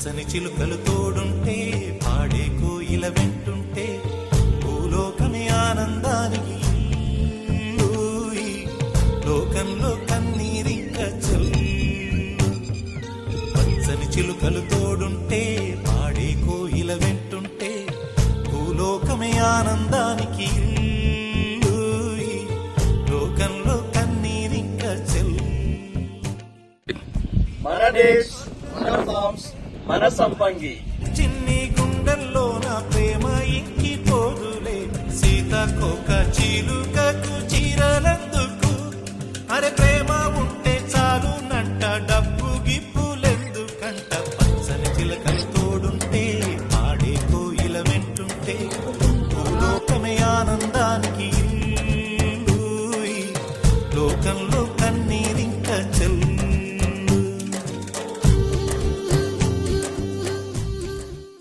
పచ్చని చిలుకలు తోడుంటే పాడే కోయిల వెంటుంటే భూలోకమే ఆనందానికి లోకంలో కన్నీరింక చల్లు. పచ్చని చిలుకలు తోడుంటే పాడే కోయిల వెంటుంటే భూలోకమే ఆనందానికి లోకంలో కన్నీరింక చల్లు. మన దేశ్ మన ఫార్మ్స్ మన సంపంగి చిన్ని గుండెల్లో నా ప్రేమ ఇంకి పోదులే సీతకోక చిలుకకు చీరలందుకు అరే ప్రేమ ఉంటే చాలు నంట డబ్బు గిప్పులెందుకంట పచ్చని చిలకలు